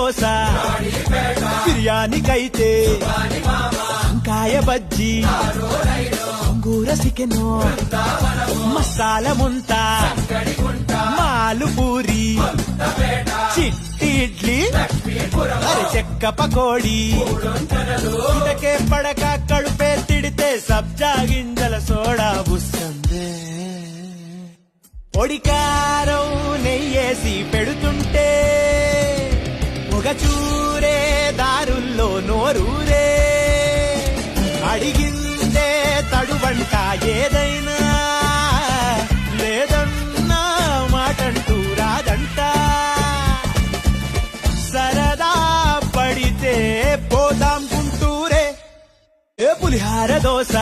దోశ బిర్యానీకైతే వంకాయ బజ్జీ గోంగూర చికెను మసాలా ముంత మాలు పూరి చిట్టి ఇడ్లీ చెక్క పకోడీ ఇటకే పడక కడుపే తిడితే సబ్జా గింజల సోడా బుస్సందే పొడికారం నెయ్యేసి పెడుతుంటే ఒక చూరే దారుల్లో నోరూరే అడిగిందే తడువంట ఏదైనా లేదన్నా మాటంటూ రాదంట సరదా పడితే పోదాం గుంటూరే ఏ పులిహార దోశ